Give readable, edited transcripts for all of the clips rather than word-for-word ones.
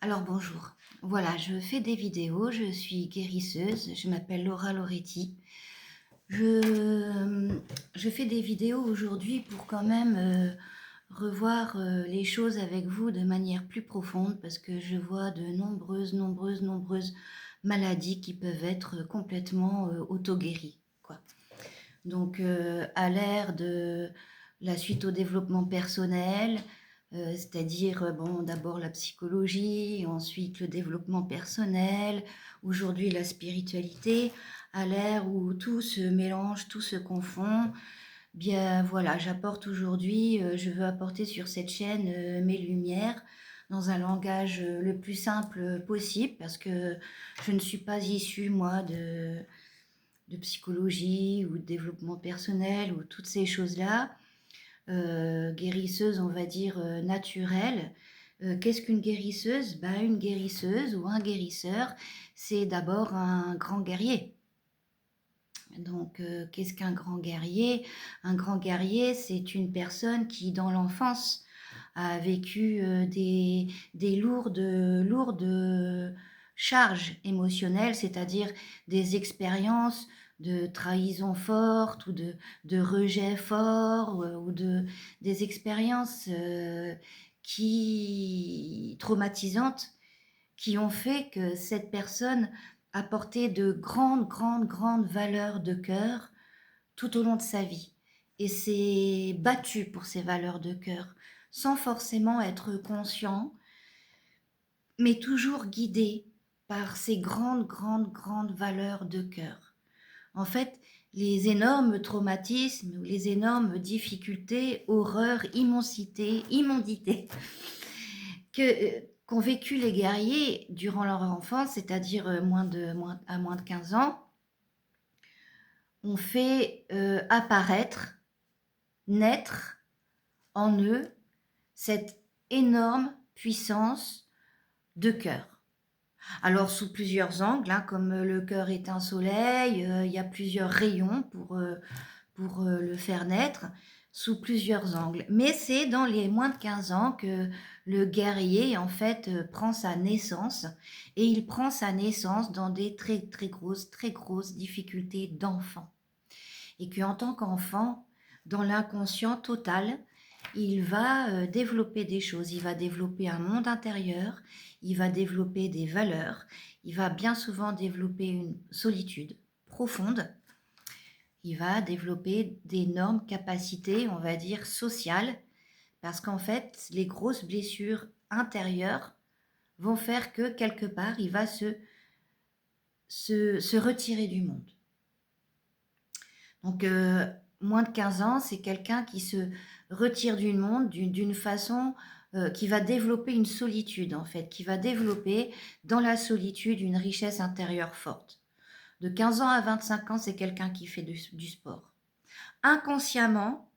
Alors bonjour. Voilà, je fais des vidéos, je suis guérisseuse, je m'appelle Laura Loretti. Je fais des vidéos aujourd'hui pour quand même revoir les choses avec vous de manière plus profonde parce que je vois de nombreuses maladies qui peuvent être complètement auto-guéries, quoi. Donc, à l'ère de la suite au développement personnel, c'est-à-dire, bon, d'abord la psychologie, ensuite le développement personnel, aujourd'hui la spiritualité, à l'ère où tout se mélange, tout se confond, bien voilà, j'apporte aujourd'hui, je veux apporter sur cette chaîne, mes lumières dans un langage, le plus simple possible parce que je ne suis pas issue moi de psychologie ou de développement personnel ou toutes ces choses-là, guérisseuse, on va dire, naturelle. Qu'est-ce qu'une guérisseuse? Bah, une guérisseuse ou un guérisseur, c'est d'abord un grand guerrier. Donc, qu'est-ce qu'un grand guerrier? Un grand guerrier, c'est une personne qui, dans l'enfance, a vécu, des lourdes charges émotionnelles, c'est-à-dire des expériences de trahison forte ou de rejet fort, ou des expériences, traumatisantes qui ont fait que cette personne a porté de grandes valeurs de cœur tout au long de sa vie et s'est battue pour ces valeurs de cœur, sans forcément être conscient, mais toujours guidé par ces grandes valeurs de cœur. En fait, les énormes traumatismes ou les énormes difficultés, horreurs, immondités qu'ont vécu les guerriers durant leur enfance, c'est-à-dire moins de 15 ans, ont fait apparaître, naître en eux cette énorme puissance de cœur. Alors sous plusieurs angles, hein, comme le cœur est un soleil, il y a plusieurs rayons pour le faire naître, sous plusieurs angles. Mais c'est dans les moins de 15 ans que le guerrier, en fait, prend sa naissance et il prend sa naissance dans des très grosses difficultés d'enfant. Et qu'en tant qu'enfant, dans l'inconscient total, il va développer des choses, il va développer un monde intérieur, il va développer des valeurs, il va bien souvent développer une solitude profonde, il va développer d'énormes capacités, on va dire, sociales, parce qu'en fait, les grosses blessures intérieures vont faire que quelque part, il va se retirer du monde. Donc, moins de 15 ans, c'est quelqu'un qui se retire du monde d'une façon qui va développer une solitude, en fait, qui va développer dans la solitude une richesse intérieure forte. De 15 ans à 25 ans, c'est quelqu'un qui fait du sport. Inconsciemment,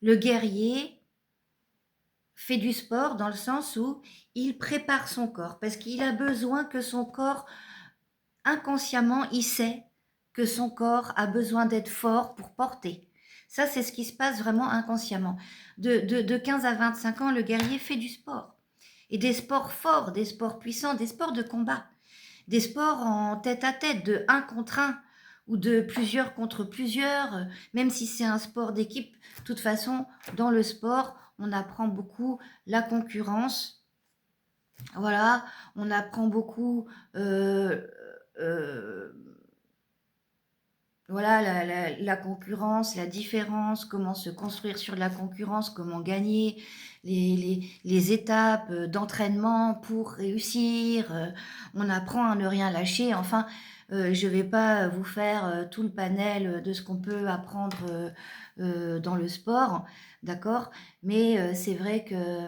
le guerrier fait du sport dans le sens où il prépare son corps, parce qu'il a besoin que son corps, inconsciemment, il sait que son corps a besoin d'être fort pour porter. Ça, c'est ce qui se passe vraiment inconsciemment. De 15 à 25 ans, le guerrier fait du sport. Et des sports forts, des sports puissants, des sports de combat. Des sports en tête à tête, de un contre un, ou de plusieurs contre plusieurs, même si c'est un sport d'équipe. De toute façon, dans le sport, on apprend beaucoup la concurrence. Voilà, on apprend beaucoup euh, voilà, la concurrence, la différence, comment se construire sur la concurrence, comment gagner, les étapes d'entraînement pour réussir. On apprend à ne rien lâcher. Enfin, je ne vais pas vous faire tout le panel de ce qu'on peut apprendre dans le sport, d'accord? Mais c'est vrai que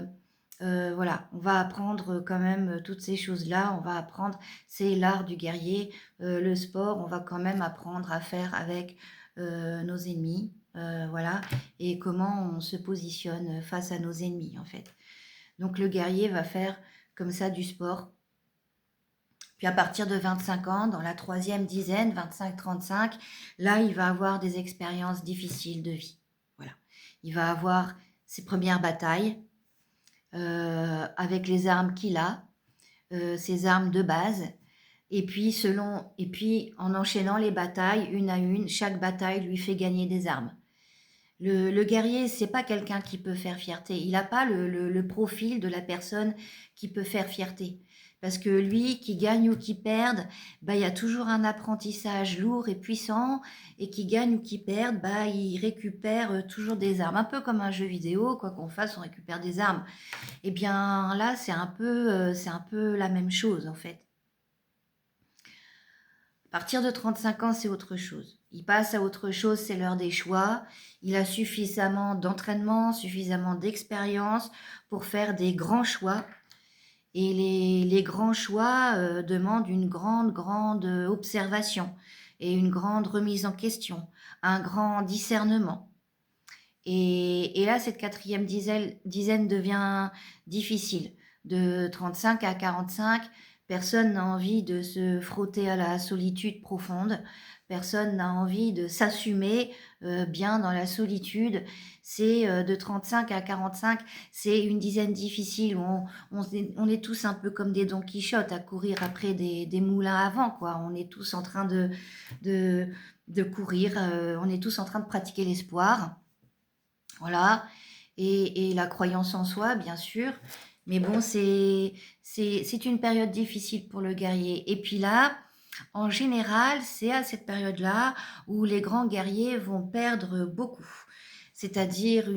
voilà, on va apprendre quand même toutes ces choses-là. On va apprendre, c'est l'art du guerrier. Le sport, on va quand même apprendre à faire avec nos ennemis, voilà, et comment on se positionne face à nos ennemis, en fait. Donc le guerrier va faire comme ça du sport. Puis à partir de 25 ans, dans la troisième dizaine, 25-35, là, il va avoir des expériences difficiles de vie. Voilà. Il va avoir ses premières batailles avec les armes qu'il a. ses armes de base. Et puis en enchaînant les batailles, une à une, chaque bataille lui fait gagner des armes. Le guerrier, c'est pas quelqu'un qui peut faire fierté. Il n'a pas le profil de la personne qui peut faire fierté. Parce que lui, qui gagne ou qui perde, bah, il y a toujours un apprentissage lourd et puissant, et qui gagne ou qui perde, bah, il récupère toujours des armes. Un peu comme un jeu vidéo, quoi qu'on fasse, on récupère des armes. Et bien là, c'est un peu la même chose en fait. À partir de 35 ans, c'est autre chose. Il passe à autre chose, c'est l'heure des choix. Il a suffisamment d'entraînement, suffisamment d'expérience pour faire des grands choix. Et les grands choix demandent une grande observation et une grande remise en question, un grand discernement. Et là, cette quatrième dizaine devient difficile. De 35 à 45, personne n'a envie de se frotter à la solitude profonde. Personne n'a envie de s'assumer bien dans la solitude. C'est de 35 à 45, c'est une dizaine difficile où on est tous un peu comme des Don Quichotte à courir après des moulins à vent, quoi. On est tous en train de courir, on est tous en train de pratiquer l'espoir. Voilà, et la croyance en soi, bien sûr. Mais bon, c'est une période difficile pour le guerrier. Et puis là, en général, c'est à cette période-là où les grands guerriers vont perdre beaucoup. C'est-à-dire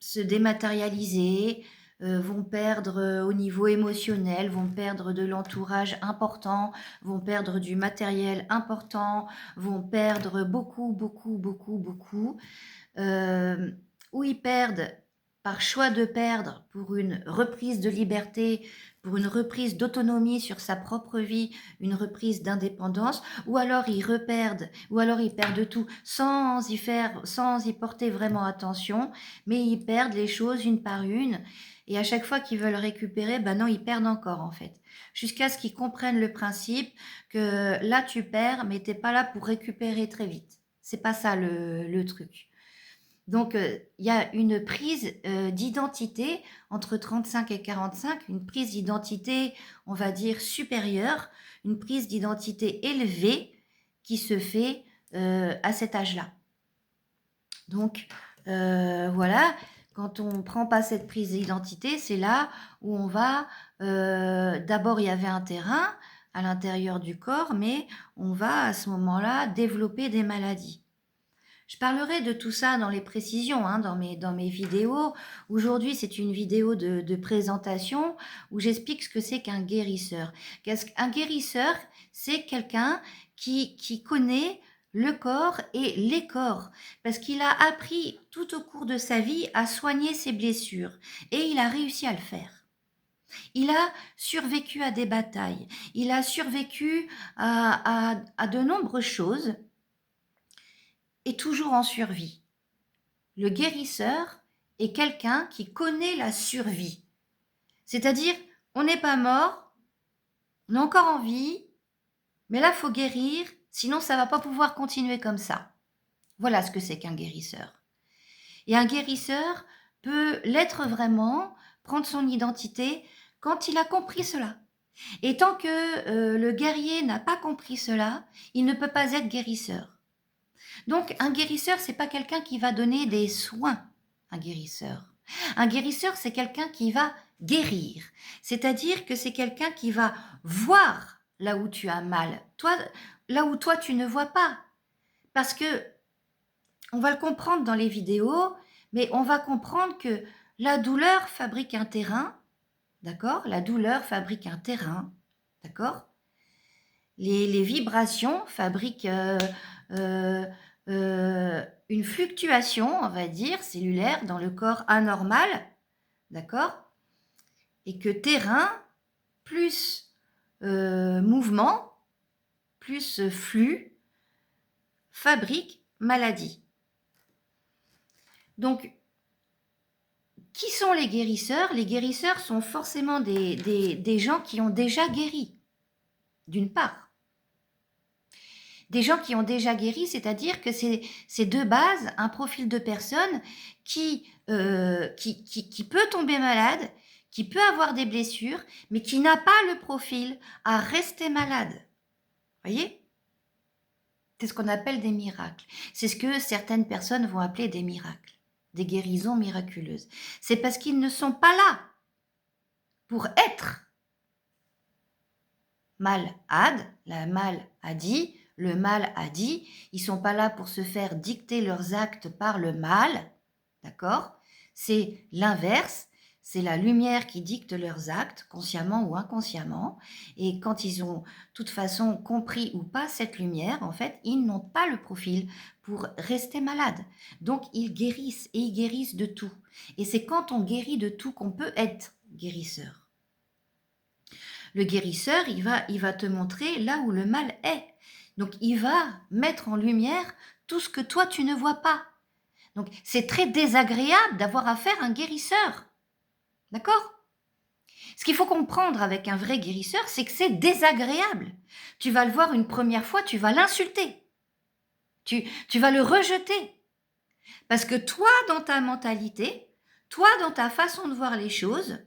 se dématérialiser, vont perdre au niveau émotionnel, vont perdre de l'entourage important, vont perdre du matériel important, vont perdre beaucoup. Euh, où ils perdent par choix de perdre pour une reprise de liberté, pour une reprise d'autonomie sur sa propre vie, une reprise d'indépendance, ou alors ils perdent tout sans y porter vraiment attention, mais ils perdent les choses une par une, et à chaque fois qu'ils veulent récupérer, ben non, ils perdent encore en fait, jusqu'à ce qu'ils comprennent le principe que là tu perds, mais t'es pas là pour récupérer très vite. C'est pas ça le truc. Donc, il y a une prise d'identité entre 35 et 45, une prise d'identité, on va dire, supérieure, une prise d'identité élevée qui se fait à cet âge-là. Donc, voilà, quand on ne prend pas cette prise d'identité, c'est là où on va... D'abord, il y avait un terrain à l'intérieur du corps, mais on va à ce moment-là développer des maladies. Je parlerai de tout ça dans les précisions, hein, dans mes vidéos. Aujourd'hui, c'est une vidéo de présentation où j'explique ce que c'est qu'un guérisseur. Un guérisseur, c'est quelqu'un qui connaît le corps et les corps, parce qu'il a appris tout au cours de sa vie à soigner ses blessures, et il a réussi à le faire. Il a survécu à des batailles, il a survécu à de nombreuses choses, est toujours en survie. Le guérisseur est quelqu'un qui connaît la survie. C'est-à-dire, on n'est pas mort, on est encore en vie, mais là, il faut guérir, sinon ça ne va pas pouvoir continuer comme ça. Voilà ce que c'est qu'un guérisseur. Et un guérisseur peut l'être vraiment, prendre son identité, quand il a compris cela. Et tant que le guerrier n'a pas compris cela, il ne peut pas être guérisseur. Donc, un guérisseur, c'est pas quelqu'un qui va donner des soins. Un guérisseur, c'est quelqu'un qui va guérir. C'est-à-dire que c'est quelqu'un qui va voir là où tu as mal, là où toi tu ne vois pas. Parce que on va le comprendre dans les vidéos, mais on va comprendre que la douleur fabrique un terrain, d'accord? La douleur fabrique un terrain, d'accord? Les vibrations fabriquent une fluctuation, on va dire, cellulaire dans le corps anormal, d'accord? Et que terrain plus mouvement, plus flux, fabrique maladie. Donc, qui sont les guérisseurs? Les guérisseurs sont forcément des gens qui ont déjà guéri, d'une part. Des gens qui ont déjà guéri, c'est-à-dire que c'est de base un profil de personne qui peut tomber malade, qui peut avoir des blessures, mais qui n'a pas le profil à rester malade. Voyez? C'est ce qu'on appelle des miracles. C'est ce que certaines personnes vont appeler des miracles, des guérisons miraculeuses. C'est parce qu'ils ne sont pas là pour être malades, la maladie, le mal a dit, ils sont pas là pour se faire dicter leurs actes par le mal, d'accord? C'est l'inverse, c'est la lumière qui dicte leurs actes, consciemment ou inconsciemment, et quand ils ont, de toute façon, compris ou pas cette lumière, en fait, ils n'ont pas le profil pour rester malades. Donc, ils guérissent, et ils guérissent de tout. Et c'est quand on guérit de tout qu'on peut être guérisseur. Le guérisseur, il va te montrer là où le mal est. Donc, il va mettre en lumière tout ce que toi, tu ne vois pas. Donc, c'est très désagréable d'avoir affaire à un guérisseur. D'accord? Ce qu'il faut comprendre avec un vrai guérisseur, c'est que c'est désagréable. Tu vas le voir une première fois, tu vas l'insulter. Tu vas le rejeter. Parce que toi, dans ta mentalité, toi, dans ta façon de voir les choses,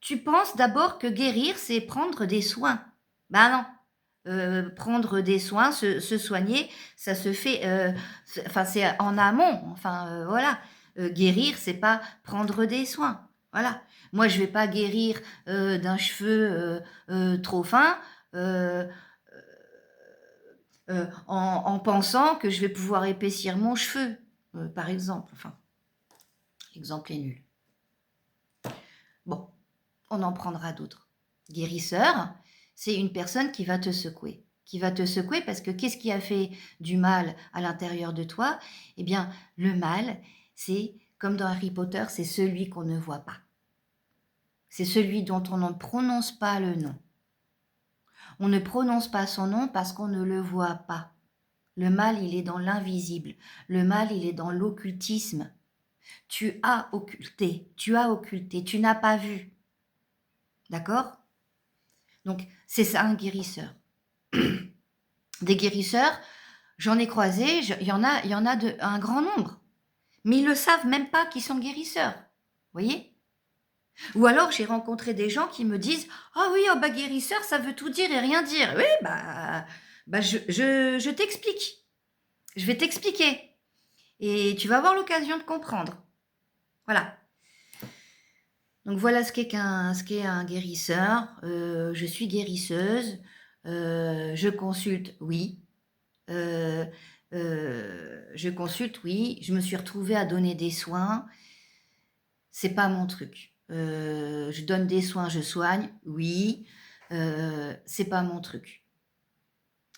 tu penses d'abord que guérir, c'est prendre des soins. Ben non. Prendre des soins, se soigner, ça se fait, enfin c'est en amont, enfin voilà. Guérir, c'est pas prendre des soins, voilà. Moi, je vais pas guérir d'un cheveu trop fin en pensant que je vais pouvoir épaissir mon cheveu, par exemple. Enfin, l'exemple est nul. Bon, on en prendra d'autres. Guérisseur, c'est une personne qui va te secouer. Qui va te secouer parce que qu'est-ce qui a fait du mal à l'intérieur de toi? Eh bien, le mal, c'est, comme dans Harry Potter, c'est celui qu'on ne voit pas. C'est celui dont on ne prononce pas le nom. On ne prononce pas son nom parce qu'on ne le voit pas. Le mal, il est dans l'invisible. Le mal, il est dans l'occultisme. Tu as occulté, tu n'as pas vu. D'accord? Donc, c'est ça un guérisseur. Des guérisseurs, j'en ai croisé, il y en a un grand nombre. Mais ils ne le savent même pas qu'ils sont guérisseurs. Vous voyez? Ou alors, j'ai rencontré des gens qui me disent « Ah oui, oh bah, guérisseur, ça veut tout dire et rien dire. » Oui, je t'explique. Je vais t'expliquer. Et tu vas avoir l'occasion de comprendre. Voilà. Donc voilà ce qu'est un guérisseur. Je suis guérisseuse. Je consulte, oui. Je consulte, oui. Je me suis retrouvée à donner des soins. C'est pas mon truc. Je donne des soins, je soigne, oui. C'est pas mon truc.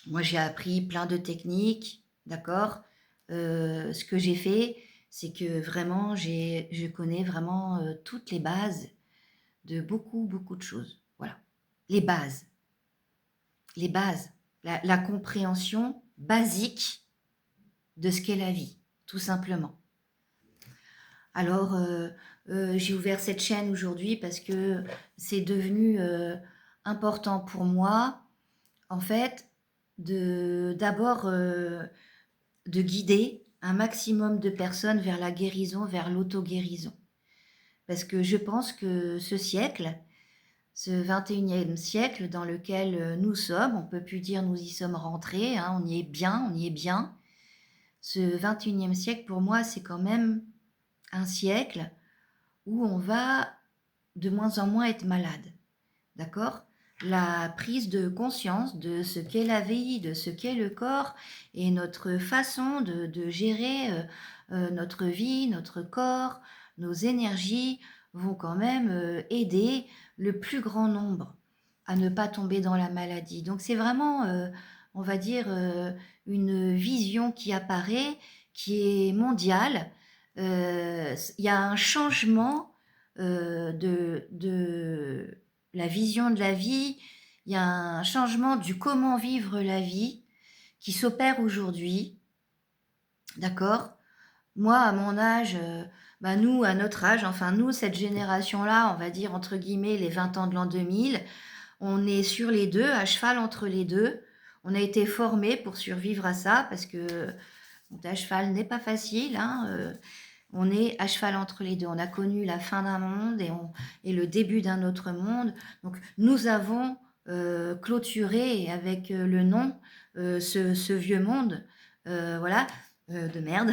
Moi, j'ai appris plein de techniques, d'accord. Ce que j'ai fait, c'est que vraiment, je connais vraiment toutes les bases de beaucoup, beaucoup de choses. Voilà. Les bases. Les bases. La compréhension basique de ce qu'est la vie, tout simplement. Alors, j'ai ouvert cette chaîne aujourd'hui parce que c'est devenu important pour moi, en fait, d'abord de guider un maximum de personnes vers la guérison, vers l'auto-guérison. Parce que je pense que ce siècle, ce 21e siècle dans lequel nous sommes, on ne peut plus dire nous y sommes rentrés, hein, on y est bien. Ce 21e siècle, pour moi, c'est quand même un siècle où on va de moins en moins être malade. D'accord? La prise de conscience de ce qu'est la vie, de ce qu'est le corps et notre façon de gérer notre vie, notre corps, nos énergies vont quand même aider le plus grand nombre à ne pas tomber dans la maladie. Donc c'est vraiment, on va dire, une vision qui apparaît, qui est mondiale. Il y a un changement de la vision de la vie, il y a un changement du comment vivre la vie qui s'opère aujourd'hui. D'accord? Moi, à mon âge, nous, à notre âge, enfin nous, cette génération-là, on va dire entre guillemets les 20 ans de l'an 2000, on est sur les deux, à cheval entre les deux. On a été formés pour survivre à ça parce que monter à cheval n'est pas facile, hein, On est à cheval entre les deux. On a connu la fin d'un monde et le début d'un autre monde. Donc, nous avons clôturé avec le nom ce vieux monde, voilà, de merde.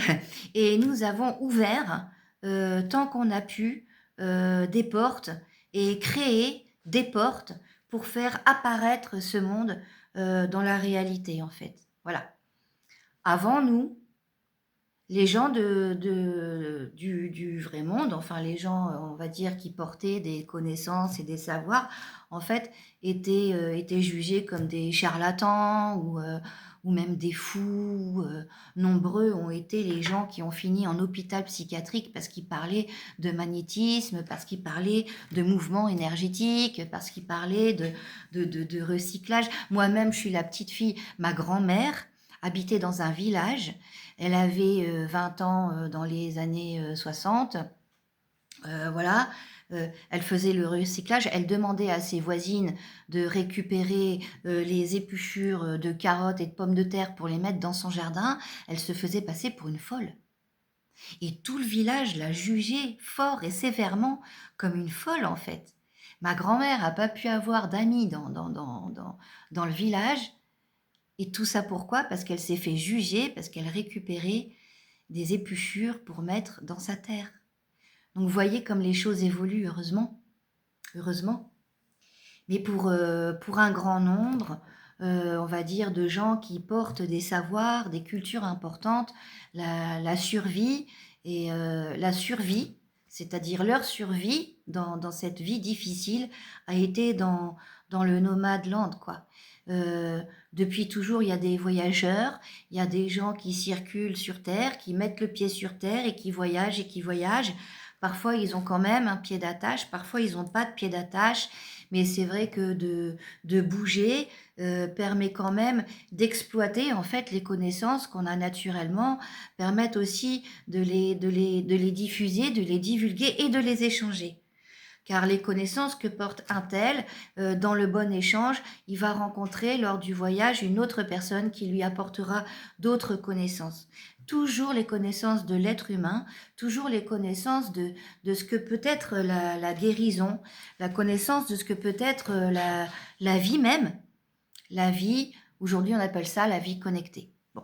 Et nous avons ouvert, tant qu'on a pu, des portes et créé des portes pour faire apparaître ce monde dans la réalité, en fait. Voilà. Avant nous, les gens du vrai monde, enfin les gens, on va dire, qui portaient des connaissances et des savoirs, en fait, étaient jugés comme des charlatans ou même des fous. Nombreux ont été les gens qui ont fini en hôpital psychiatrique parce qu'ils parlaient de magnétisme, parce qu'ils parlaient de mouvements énergétiques, parce qu'ils parlaient de recyclage. Moi-même, je suis la petite fille, ma grand-mère habitait dans un village. Elle avait 20 ans dans les années 60. Voilà. Elle faisait le recyclage. Elle demandait à ses voisines de récupérer les épluchures de carottes et de pommes de terre pour les mettre dans son jardin. Elle se faisait passer pour une folle. Et tout le village la jugeait fort et sévèrement comme une folle, en fait. Ma grand-mère n'a pas pu avoir d'amis dans le village. Et tout ça pourquoi? Parce qu'elle s'est fait juger, parce qu'elle récupérait des épluchures pour mettre dans sa terre. Donc vous voyez comme les choses évoluent, heureusement. Heureusement. Mais pour un grand nombre, on va dire, de gens qui portent des savoirs, des cultures importantes, la survie et la survie, c'est-à-dire leur survie dans cette vie difficile, a été dans le nomade land, quoi. Depuis toujours, il y a des voyageurs, il y a des gens qui circulent sur Terre, qui mettent le pied sur Terre et qui voyagent et qui voyagent. Parfois, ils ont quand même un pied d'attache, parfois, ils n'ont pas de pied d'attache, mais c'est vrai que de bouger permet quand même d'exploiter en fait les connaissances qu'on a naturellement, permettent aussi de les diffuser, de les divulguer et de les échanger. Car les connaissances que porte un tel, dans le bon échange, il va rencontrer lors du voyage une autre personne qui lui apportera d'autres connaissances. Toujours les connaissances de l'être humain, toujours les connaissances de ce que peut être la guérison, la connaissance de ce que peut être la vie même. La vie, aujourd'hui on appelle ça la vie connectée. Bon.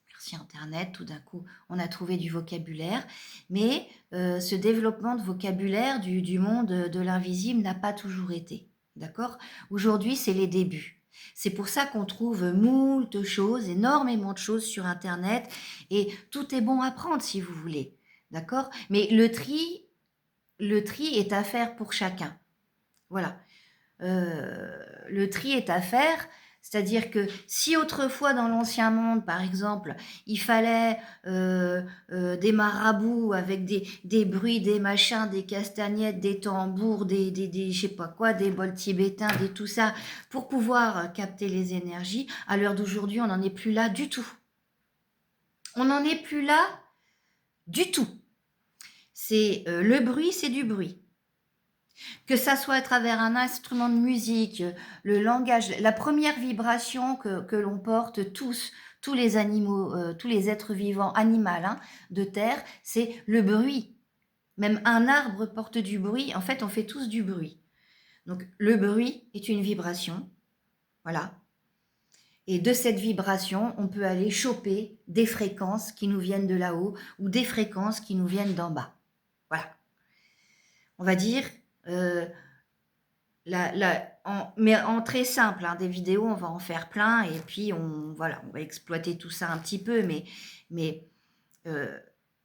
Merci Internet, tout d'un coup, on a trouvé du vocabulaire. Mais ce développement de vocabulaire du monde de l'invisible n'a pas toujours été. D'accord? Aujourd'hui, c'est les débuts. C'est pour ça qu'on trouve moult choses, énormément de choses sur Internet. Et tout est bon à prendre si vous voulez. D'accord? Mais le tri est à faire pour chacun. Voilà. Le tri est à faire. C'est-à-dire que si autrefois dans l'ancien monde, par exemple, il fallait des marabouts avec des bruits, des machins, des castagnettes, des tambours, des je sais pas quoi, des bols tibétains, des tout ça, pour pouvoir capter les énergies, à l'heure d'aujourd'hui, on n'en est plus là du tout. On n'en est plus là du tout. C'est le bruit, c'est du bruit. Que ça soit à travers un instrument de musique, le langage, la première vibration que l'on porte tous les animaux, tous les êtres vivants, animaux de terre, c'est le bruit. Même un arbre porte du bruit. En fait, on fait tous du bruit. Donc, le bruit est une vibration. Voilà. Et de cette vibration, on peut aller choper des fréquences qui nous viennent de là-haut ou des fréquences qui nous viennent d'en bas. Voilà. On va dire... mais en très simple, hein, des vidéos, on va en faire plein et puis voilà, on va exploiter tout ça un petit peu. Mais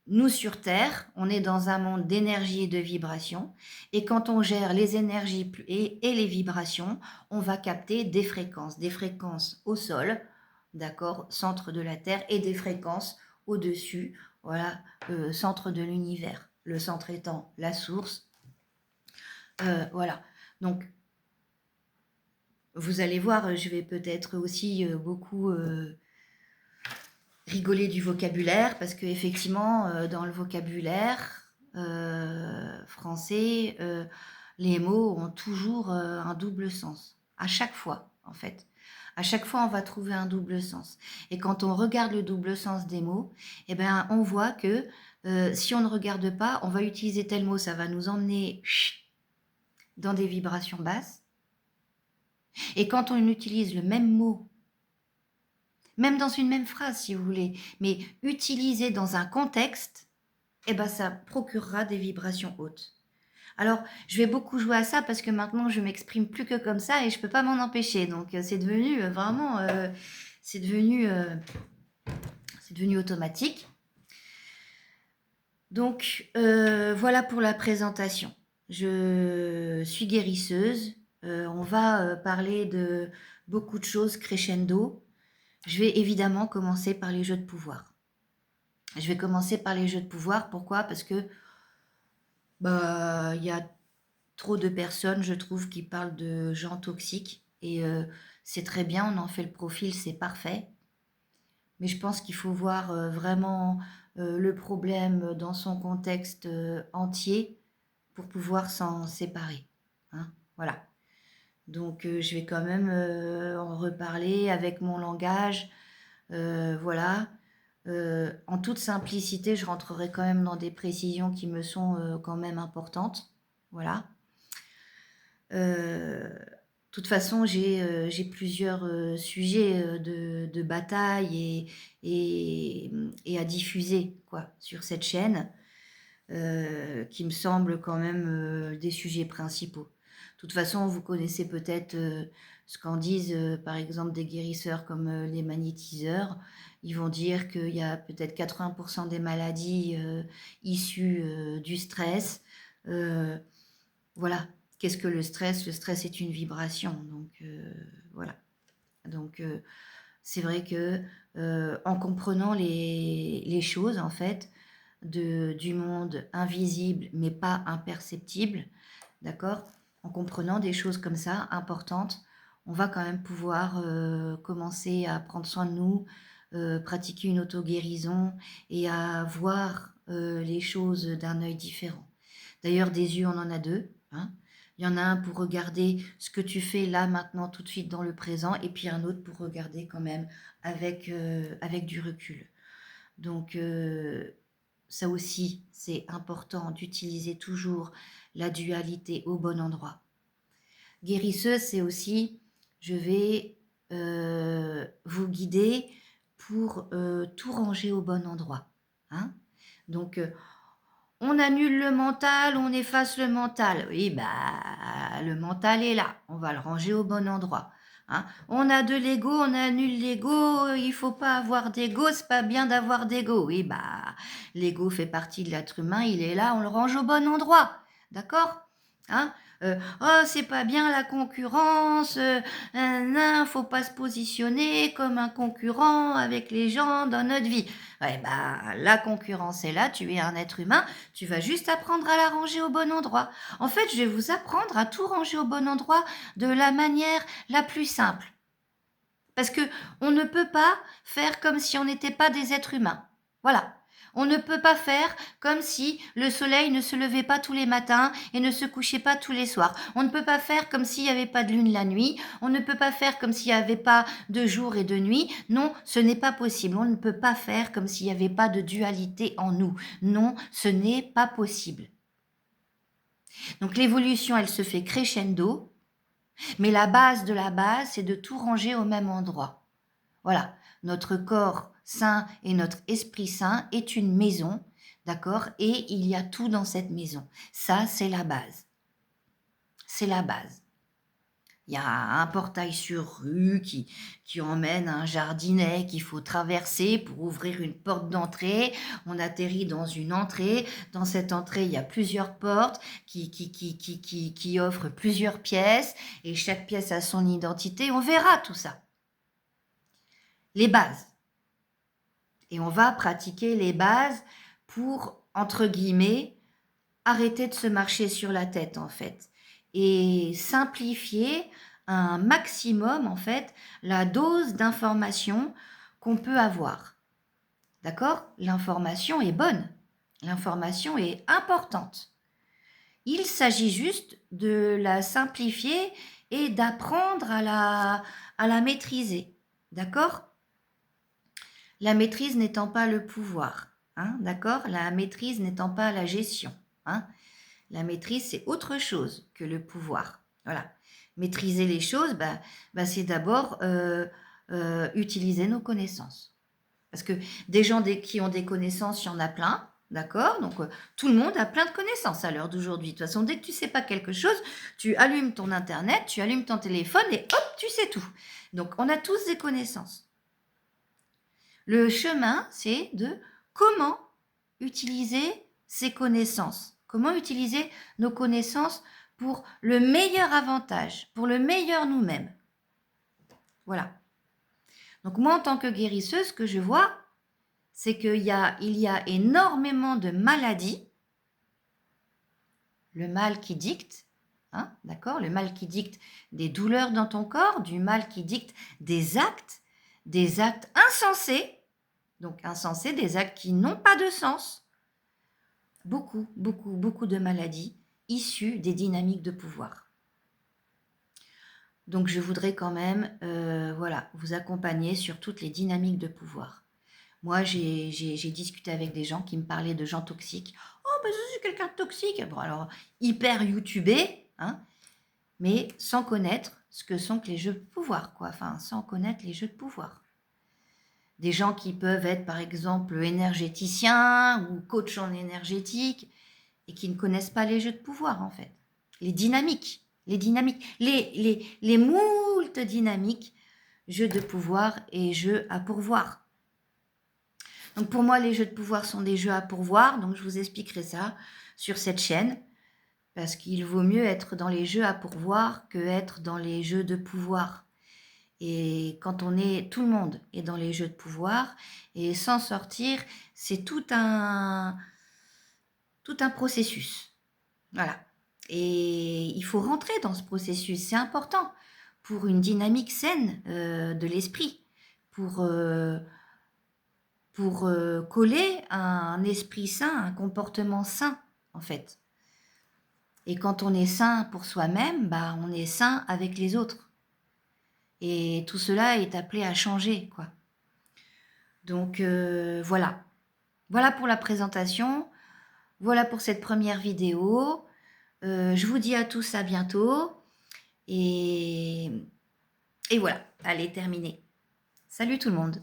nous, sur Terre, on est dans un monde d'énergie et de vibration. Et quand on gère les énergies et les vibrations, on va capter des fréquences au sol, d'accord, centre de la Terre, et des fréquences au-dessus, voilà, centre de l'univers. Le centre étant la source. Voilà. Donc, vous allez voir, je vais peut-être aussi beaucoup rigoler du vocabulaire parce que effectivement, dans le vocabulaire français, les mots ont toujours un double sens. À chaque fois, en fait. À chaque fois, on va trouver un double sens. Et quand on regarde le double sens des mots, eh ben, on voit que Si on ne regarde pas, on va utiliser tel mot, ça va nous emmener dans des vibrations basses. Et quand on utilise le même mot, même dans une même phrase si vous voulez, mais utilisé dans un contexte, eh ben, ça procurera des vibrations hautes. Alors, je vais beaucoup jouer à ça parce que maintenant je m'exprime plus que comme ça et je peux pas m'en empêcher. Donc, c'est devenu vraiment, c'est devenu automatique. Donc, voilà pour la présentation. Je suis guérisseuse. On va parler de beaucoup de choses crescendo. Je vais évidemment commencer par les jeux de pouvoir. Je vais commencer par les jeux de pouvoir. Pourquoi? Parce que il y a trop de personnes, je trouve, qui parlent de gens toxiques. Et c'est très bien, on en fait le profil, c'est parfait. Mais je pense qu'il faut voir vraiment le problème dans son contexte entier pour pouvoir s'en séparer. Hein, voilà. Donc je vais quand même en reparler avec mon langage. Voilà. En toute simplicité, je rentrerai quand même dans des précisions qui me sont quand même importantes. Voilà. De toute façon, j'ai plusieurs sujets de bataille et à diffuser quoi, sur cette chaîne qui me semblent quand même des sujets principaux. De toute façon, vous connaissez peut-être ce qu'en disent par exemple des guérisseurs comme les magnétiseurs. Ils vont dire qu'il y a peut-être 80% des maladies issues du stress. Voilà. Qu'est-ce que le stress? Le stress est une vibration. Donc, voilà. Donc, c'est vrai que en comprenant les choses, en fait, du monde invisible, mais pas imperceptible, d'accord? En comprenant des choses comme ça, importantes, on va quand même pouvoir commencer à prendre soin de nous, pratiquer une auto-guérison et à voir les choses d'un œil différent. D'ailleurs, des yeux, on en a deux. Hein. Il y en a un pour regarder ce que tu fais là, maintenant, tout de suite dans le présent, et puis un autre pour regarder quand même avec du recul. Donc, ça aussi, c'est important d'utiliser toujours la dualité au bon endroit. Guérisseuse, c'est aussi, je vais vous guider pour tout ranger au bon endroit. Hein. Donc, on annule le mental, on efface le mental. Oui, le mental est là. On va le ranger au bon endroit. Hein. On a de l'ego, on annule l'ego. Il faut pas avoir d'ego, c'est pas bien d'avoir d'ego. Oui, l'ego fait partie de l'être humain, il est là, on le range au bon endroit. D'accord? Hein? Oh, c'est pas bien la concurrence. Non, faut pas se positionner comme un concurrent avec les gens dans notre vie. Ouais, la concurrence est là, tu es un être humain, tu vas juste apprendre à la ranger au bon endroit. En fait, je vais vous apprendre à tout ranger au bon endroit de la manière la plus simple. Parce que on ne peut pas faire comme si on n'était pas des êtres humains. Voilà. On ne peut pas faire comme si le soleil ne se levait pas tous les matins et ne se couchait pas tous les soirs. On ne peut pas faire comme s'il n'y avait pas de lune la nuit. On ne peut pas faire comme s'il n'y avait pas de jour et de nuit. Non, ce n'est pas possible. On ne peut pas faire comme s'il n'y avait pas de dualité en nous. Non, ce n'est pas possible. Donc l'évolution, elle se fait crescendo, mais la base de la base, c'est de tout ranger au même endroit. Voilà, notre corps sain et notre esprit sain est une maison, d'accord? Et il y a tout dans cette maison. Ça, c'est la base. C'est la base. Il y a un portail sur rue qui emmène à un jardinet qu'il faut traverser pour ouvrir une porte d'entrée. On atterrit dans une entrée. Dans cette entrée, il y a plusieurs portes qui offrent plusieurs pièces et chaque pièce a son identité. On verra tout ça. Les bases. Et on va pratiquer les bases pour, entre guillemets, arrêter de se marcher sur la tête, en fait, et simplifier un maximum, en fait, la dose d'information qu'on peut avoir. D'accord? L'information est bonne. L'information est importante. Il s'agit juste de la simplifier et d'apprendre à la maîtriser. D'accord? La maîtrise n'étant pas le pouvoir. hein, d'accord? La maîtrise n'étant pas la gestion, hein. La maîtrise, c'est autre chose que le pouvoir. Voilà. Maîtriser les choses, c'est d'abord utiliser nos connaissances. Parce que des gens qui ont des connaissances, il y en a plein, d'accord? Donc, tout le monde a plein de connaissances à l'heure d'aujourd'hui. De toute façon, dès que tu ne sais pas quelque chose, tu allumes ton Internet, tu allumes ton téléphone et hop, tu sais tout. Donc, on a tous des connaissances. Le chemin, c'est de comment utiliser ces connaissances. Comment utiliser nos connaissances pour le meilleur avantage, pour le meilleur nous-mêmes. Voilà. Donc moi, en tant que guérisseuse, ce que je vois, c'est qu'il y a énormément de maladies. Le mal qui dicte, hein, d'accord? Le mal qui dicte des douleurs dans ton corps, du mal qui dicte des actes insensés. Donc insensés, des actes qui n'ont pas de sens. Beaucoup, beaucoup, beaucoup de maladies issues des dynamiques de pouvoir. Donc je voudrais quand même voilà, vous accompagner sur toutes les dynamiques de pouvoir. Moi, j'ai discuté avec des gens qui me parlaient de gens toxiques. Oh, je suis quelqu'un de toxique. Bon, alors, hyper youtubé, hein, mais sans connaître ce que sont que les jeux de pouvoir, quoi. Enfin, sans connaître les jeux de pouvoir. Des gens qui peuvent être, par exemple, énergéticiens ou coach en énergétique et qui ne connaissent pas les jeux de pouvoir, en fait. Les dynamiques, les moultes dynamiques, jeux de pouvoir et jeux à pourvoir. Donc pour moi, les jeux de pouvoir sont des jeux à pourvoir, donc je vous expliquerai ça sur cette chaîne, parce qu'il vaut mieux être dans les jeux à pourvoir que être dans les jeux de pouvoir. Et quand tout le monde est dans les jeux de pouvoir, et s'en sortir, c'est tout un processus. Voilà. Et il faut rentrer dans ce processus, c'est important pour une dynamique saine de l'esprit, pour coller un esprit sain, un comportement sain, en fait. Et quand on est sain pour soi-même, on est sain avec les autres. Et tout cela est appelé à changer, quoi. Donc, voilà. Voilà pour la présentation. Voilà pour cette première vidéo. Je vous dis à tous à bientôt. Et voilà, allez, terminé. Salut tout le monde.